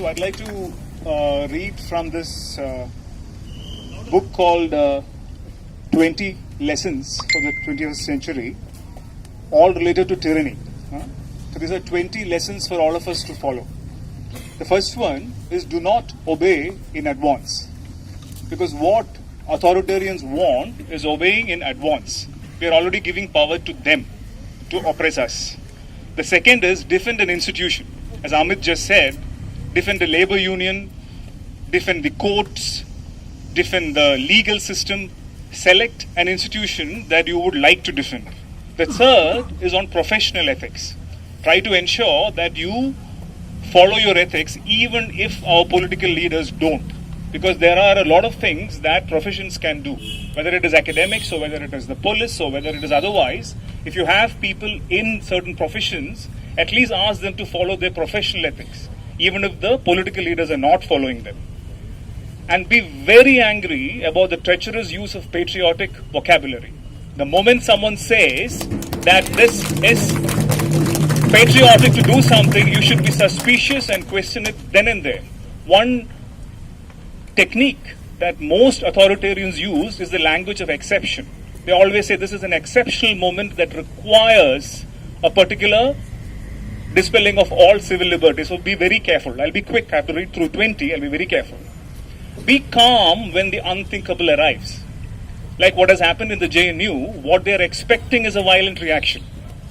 So I'd like to read from this book called 20 Lessons for the 20th Century, all related to tyranny. So these are 20 lessons for all of us to follow. The first one is do not obey in advance. Because what authoritarians want is obeying in advance. We are already giving power to them to oppress us. The second is defend an institution. As Amit just said, defend the labor union, defend the courts, defend the legal system, select an institution that you would like to defend. The third is on professional ethics. Try to ensure that you follow your ethics even if our political leaders don't. Because there are a lot of things that professions can do, whether it is academics or whether it is the police or whether it is otherwise. If you have people in certain professions, at least ask them to follow their professional ethics, even if the political leaders are not following them. And be very angry about the treacherous use of patriotic vocabulary. The moment someone says that this is patriotic to do something, you should be suspicious and question it then and there. One technique that most authoritarians use is the language of exception. They always say this is an exceptional moment that requires a particular dispelling of all civil liberties. So be very careful. I'll be quick. I have to read through 20. I'll be very careful. Be calm when the unthinkable arrives. Like what has happened in the JNU, what they are expecting is a violent reaction.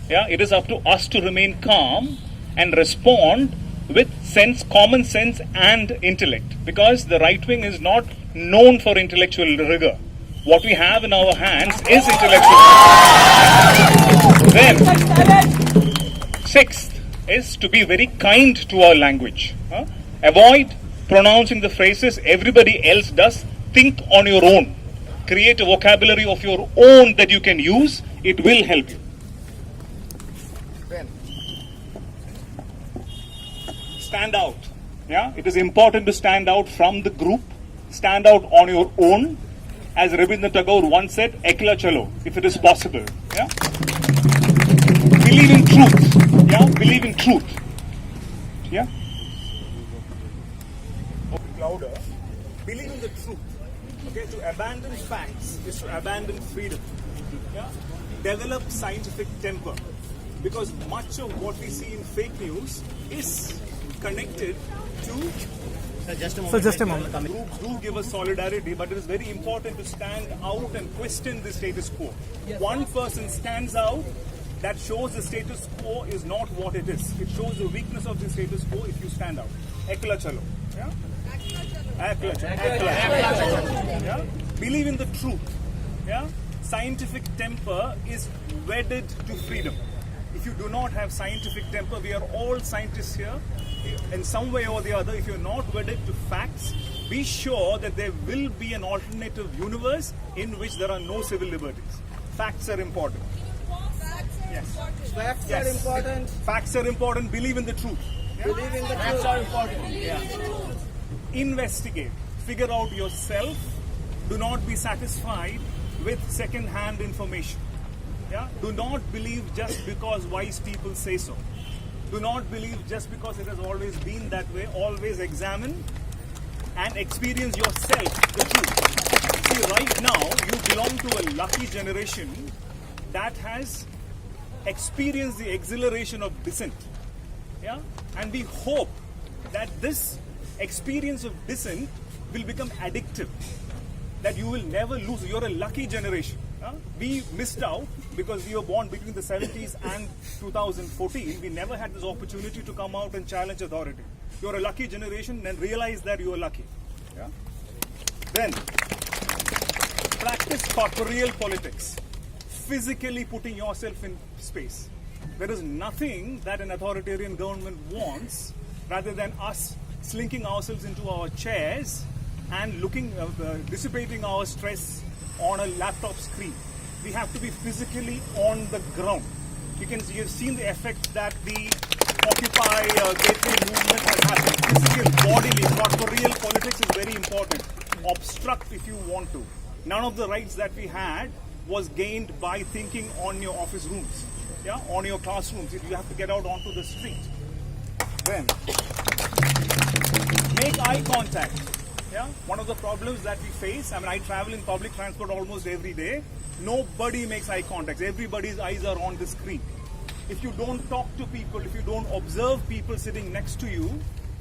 Yeah, it is up to us to remain calm and respond with sense, common sense and intellect. Because the right wing is not known for intellectual rigor. What we have in our hands is intellectual rigor. Then, sixth is to be very kind to our language. Avoid pronouncing the phrases everybody else does. Think on your own. Create a vocabulary of your own that you can use. It will help you. Stand out. Yeah, it is important to stand out from the group. Stand out on your own. As Rabindranath Tagore once said, ekla chalo, if it is possible. Yeah? Believe in truth. Yeah, believe in truth. Yeah. Louder. Believe in the truth. Okay, to abandon facts is to abandon freedom. Yeah? Develop scientific temper. Because much of what we see in fake news is connected to. Just a moment. Groups do give us solidarity, but it is very important to stand out and question the status quo. Yes. One person stands out, that shows the status quo is not what it is. It shows the weakness of the status quo if you stand out. Ekla chalo. Yeah? Ekla chalo. Yeah? Believe in the truth. Yeah? Scientific temper is wedded to freedom. If you do not have scientific temper, we are all scientists here. In some way or the other, if you're not wedded to facts, be sure that there will be an alternative universe in which there are no civil liberties. Facts are important. Facts are important. Facts are important. Believe in the truth. Yeah? Believe in the Facts truth. are important. Yeah. Investigate. Figure out yourself. Do not be satisfied with second-hand information. Yeah? Do not believe just because wise people say so. Do not believe just because it has always been that way. Always examine and experience yourself the truth. See, right now, you belong to a lucky generation that has experienced the exhilaration of dissent. Yeah? And we hope that this experience of dissent will become addictive. That you will never lose. You're a lucky generation. We missed out because we were born between the 70s and 2014. We never had this opportunity to come out and challenge authority. You're a lucky generation and realize that you are lucky. Yeah? Then, practice corporeal politics. Physically putting yourself in space. There is nothing that an authoritarian government wants rather than us slinking ourselves into our chairs and dissipating our stress on a laptop screen. We have to be physically on the ground. You've seen the effect that the Occupy Gateway movement has had. Physical, bodily, corporeal politics is very important. Obstruct if you want to. None of the rights that we had was gained by thinking on your office rooms, on your classrooms. You have to get out onto the street. Then, eye contact. Yeah, one of the problems that we face. I mean, I travel in public transport almost every day. Nobody makes eye contact. Everybody's eyes are on the screen. If you don't talk to people, if you don't observe people sitting next to you,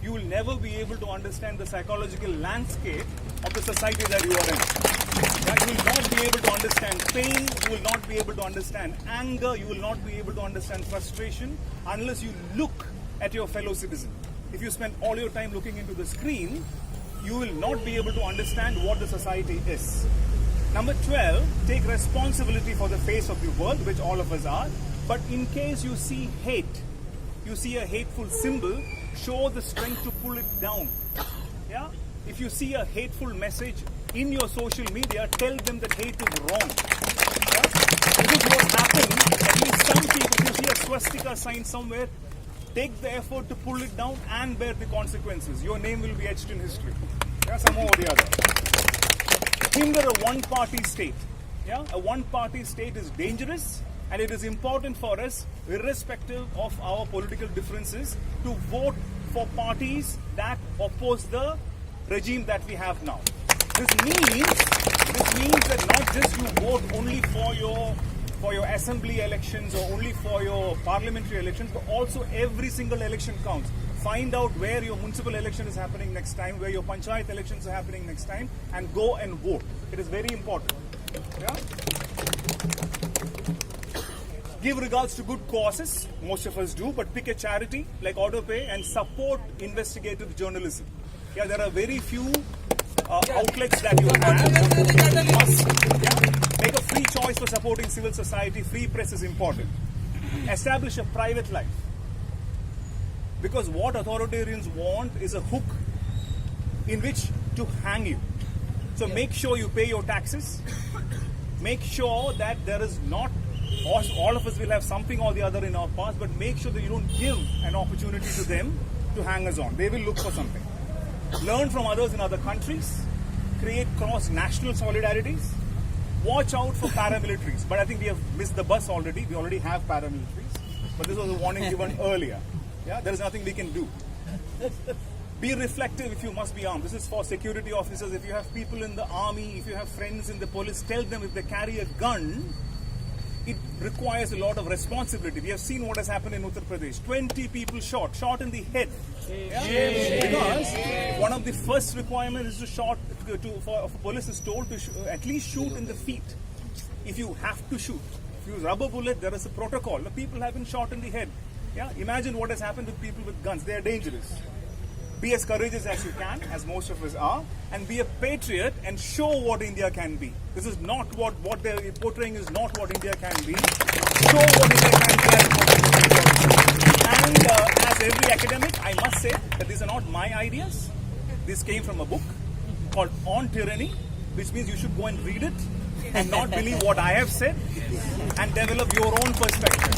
you will never be able to understand the psychological landscape of the society that you are in. Yeah, you will not be able to understand pain, you will not be able to understand anger, you will not be able to understand frustration unless you look at your fellow citizen. If you spend all your time looking into the screen, you will not be able to understand what the society is. Number 12, take responsibility for the face of the world, which all of us are. But in case you see hate, you see a hateful symbol, show the strength to pull it down. Yeah? If you see a hateful message in your social media, tell them that hate is wrong. Yeah? This is what happened. At least some people, if you see a swastika sign somewhere, take the effort to pull it down and bear the consequences. Your name will be etched in history. Yeah, somehow or the other. Hinder a one-party state. Yeah? A one-party state is dangerous, and it is important for us, irrespective of our political differences, to vote for parties that oppose the regime that we have now. This means that not just you vote only for your assembly elections or only for your parliamentary elections, but also every single election counts. Find out where your municipal election is happening next time, where your panchayat elections are happening next time, and go and vote. It is very important. Yeah? Give regards to good causes, most of us do, but pick a charity like AutoPay and support investigative journalism. Yeah, there are very few outlets that you have. You must make a free choice for supporting civil society. Free press is important. Establish a private life. Because what authoritarians want is a hook in which to hang you. So make sure you pay your taxes. Make sure that there is not, all of us will have something or the other in our past, but make sure that you don't give an opportunity to them to hang us on. They will look for something. Learn from others in other countries. Create cross-national solidarities. Watch out for paramilitaries. But I think we have missed the bus already. We already have paramilitaries. But this was a warning given earlier. Yeah, there is nothing we can do. Be reflective if you must be armed. This is for security officers. If you have people in the army, if you have friends in the police, tell them if they carry a gun, it requires a lot of responsibility. We have seen what has happened in Uttar Pradesh. 20 people shot in the head. Yeah? Because one of the first requirements is for police is told to at least shoot in the feet. If you have to shoot, if you use rubber bullet, there is a protocol. The people have been shot in the head. Yeah, imagine what has happened with people with guns. They are dangerous. Be as courageous as you can, as most of us are, and be a patriot and show what India can be. This is not what they're portraying is not what India can be. Show what India can be. And as every academic, I must say that these are not my ideas. This came from a book called On Tyranny, which means you should go and read it and not believe what I have said and develop your own perspective.